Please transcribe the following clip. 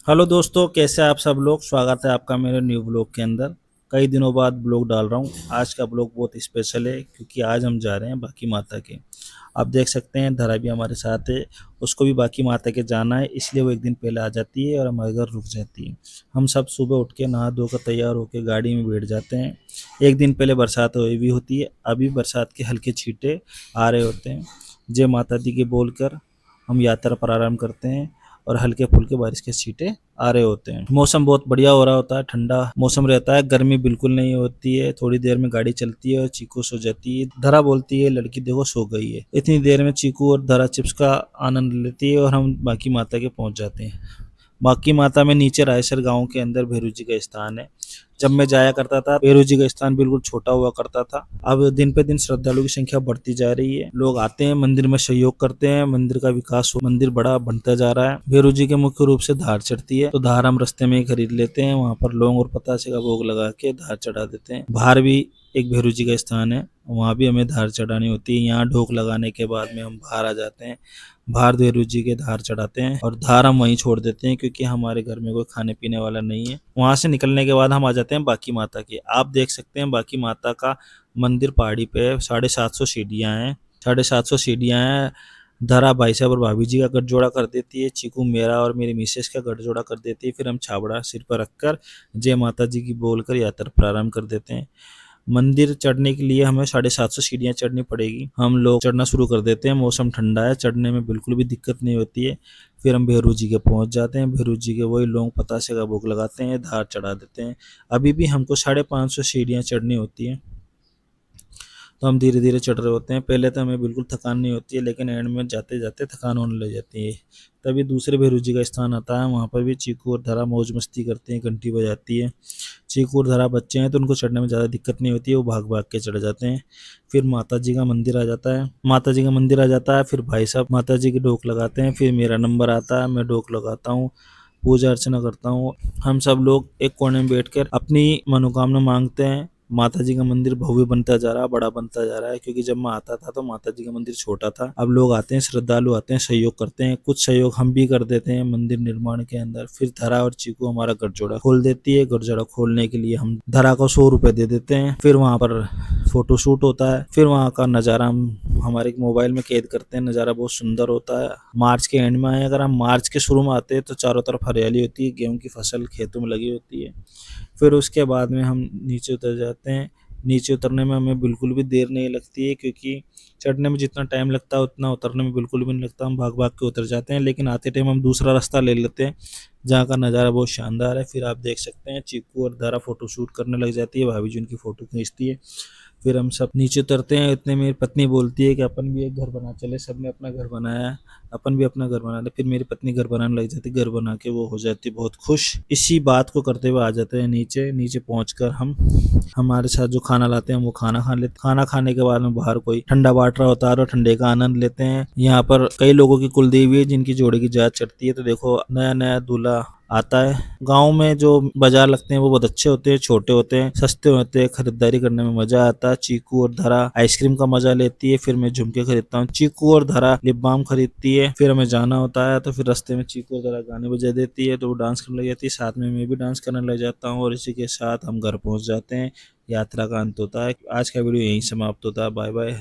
Hello दोस्तों, कैसे हैं आप सब लोग। स्वागत है आपका मेरे न्यू ब्लॉग के अंदर। कई दिनों बाद ब्लॉग डाल रहा हूं। आज का ब्लॉग बहुत स्पेशल है क्योंकि आज हम जा रहे हैं बाकी माता के। आप देख सकते हैं धरा भी हमारे साथ है। उसको भी बाकी माता के जाना है, इसलिए वो एक दिन पहले आ जाती है और हमारे घर रुक जाती है। हम सब सुबह उठ के नहा धोकर तैयार होकर गाड़ी में बैठ जाते हैं। एक दिन पहले बरसात हुई भी होती है, अभी बरसात के हल्के छींटे आ रहे होते हैं। जय माता दी के बोलकर हम यात्रा प्रारंभ करते हैं और हल्के फुल्के बारिश के छींटे आ रहे होते हैं। मौसम बहुत बढ़िया हो रहा होता है, ठंडा मौसम रहता है, गर्मी बिल्कुल नहीं होती है। थोड़ी देर में गाड़ी चलती है और चीकू सो जाती है। धरा बोलती है लड़की देखो सो गई है। इतनी देर में चीकू और धरा चिप्स का आनंद लेती है और हम बाकी माता के पहुंच जाते हैं। बाकी माता में नीचे रायसर गांव के अंदर भैरू जी का स्थान है। जब मैं जाया करता था भैरू जी का स्थान बिल्कुल छोटा हुआ करता था। अब दिन पे दिन श्रद्धालुओं की संख्या बढ़ती जा रही है। लोग आते हैं, मंदिर में सहयोग करते हैं, मंदिर का विकास मंदिर बड़ा बनता जा रहा है। भैरू जी के मुख्य रूप से धार चढ़ती है, तो धार हम रास्ते में ही खरीद लेते हैं। वहां पर लौंग और पतासे का भोग लगा के धार चढ़ा देते हैं। बाहर भी एक भैरू जी का स्थान है, वहां भी हमें धार चढ़ानी होती है। यहाँ ढोक लगाने के बाद में हम बाहर आ जाते हैं। बाहर भैरू जी के धार चढ़ाते हैं और धार हम वहीं छोड़ देते हैं क्योंकि हमारे घर में कोई खाने पीने वाला नहीं है। वहां से निकलने के बाद हम आ जाते हैं बाकी माता के। आप देख सकते हैं बाकी माता का मंदिर पहाड़ी पे 750 सीढ़ियाँ हैं। 750 सीढ़ियाँ हैं। धरा भाई साहब और भाभी जी का गठजोड़ा कर देती है। चीकू मेरा और मेरी मिसेस का गठजोड़ा कर देती है। फिर हम छाबड़ा सिर पर रखकर जय माता जी की बोलकर यात्रा प्रारंभ कर देते हैं। मंदिर चढ़ने के लिए हमें 750 सीढ़ियाँ चढ़नी पड़ेगी। हम लोग चढ़ना शुरू कर देते हैं। मौसम ठंडा है, चढ़ने में बिल्कुल भी दिक्कत नहीं होती है। फिर हम भैरू जी के पहुंच जाते हैं। भैरू जी के वही लौंग पतासे का भोग लगाते हैं, धार चढ़ा देते हैं। अभी भी हमको 550 सीढ़ियाँ चढ़नी होती हैं, तो हम धीरे धीरे चढ़ रहे होते हैं। पहले तो हमें बिल्कुल थकान नहीं होती है, लेकिन एंड में जाते जाते थकान होने लग जाती है। तभी दूसरे भैरू जी का स्थान आता है, वहाँ पर भी चीकू और धरा मौज मस्ती करते हैं, घंटी बजाती है। चीकू और धरा बच्चे हैं तो उनको चढ़ने में ज़्यादा दिक्कत नहीं होती है, वो भाग भाग के चढ़ जाते हैं। फिर माता जी का मंदिर आ जाता है। माता जी का मंदिर आ जाता है, फिर भाई साहब माता जी की डोक लगाते हैं। फिर मेरा नंबर आता है, मैं डोक लगाता हूँ, पूजा अर्चना करता हूँ। हम सब लोग एक कोने में बैठकर अपनी मनोकामना मांगते हैं। माता जी का मंदिर भव्य बनता जा रहा है, बड़ा बनता जा रहा है, क्योंकि जब मैं आता था तो माता जी का मंदिर छोटा था। अब लोग आते हैं, श्रद्धालु आते हैं, सहयोग करते हैं। कुछ सहयोग हम भी कर देते हैं मंदिर निर्माण के अंदर। फिर धरा और चीकू हमारा गठजोड़ा खोल देती है। गठजोड़ा खोलने के लिए हम धरा को 100 रुपए दे देते हैं। फिर वहां पर फोटो शूट होता है। फिर वहां का नज़ारा हम हमारे मोबाइल में कैद करते हैं। नज़ारा बहुत सुंदर होता है। मार्च के एंड में आए, अगर हम मार्च के शुरू में आते हैं तो चारों तरफ हरियाली होती है, गेहूं की फसल खेतों में लगी होती है। फिर उसके बाद में हम नीचे उतर जाते हैं। नीचे उतरने में हमें बिल्कुल भी देर नहीं लगती है, क्योंकि चढ़ने में जितना टाइम लगता है उतना उतरने में बिल्कुल भी नहीं लगता। हम भाग भाग के उतर जाते हैं, लेकिन आते टाइम हम दूसरा रास्ता ले लेते हैं जहाँ का नज़ारा बहुत शानदार है। फिर आप देख सकते हैं चीकू और धारा फोटो शूट करने लग जाती है, भाभी जी उनकी फ़ोटो खींचती है। फिर हम सब नीचे उतरते हैं। इतने मेरी पत्नी बोलती है कि अपन भी एक घर बना चले, सबने अपना घर बनाया है, अपन भी अपना घर बना ले। फिर मेरी पत्नी घर बनाने लग जाती, घर बना के वो हो जाती बहुत खुश। इसी बात को करते हुए आ जाते हैं नीचे। नीचे पहुंचकर हम हमारे साथ जो खाना लाते हैं वो खाना खा लेते। खाना खाने के बाद में बाहर कोई ठंडा बाट रहा होता है और ठंडे का आनंद लेते हैं। यहाँ पर कई लोगों की कुलदेवी है जिनकी जोड़े की जांच चढ़ती है, तो देखो नया नया दूल्हा आता है। गांव में जो बाजार लगते हैं वो बहुत अच्छे होते हैं, छोटे होते हैं, सस्ते होते हैं, खरीदारी करने में मजा आता है। चीकू और धरा आइसक्रीम का मजा लेती है। फिर मैं झुमके खरीदता हूँ। चीकू और धरा लिप बाम खरीदती है। फिर हमें जाना होता है तो फिर रास्ते में चीकू और धरा गाने बजा देती है, तो वो डांस करने लग जाती है, साथ में मैं भी डांस करने लग जाता हूँ और इसी के साथ हम घर पहुंच जाते हैं। यात्रा का अंत होता है। आज का वीडियो यहीं समाप्त होता है। Bye bye.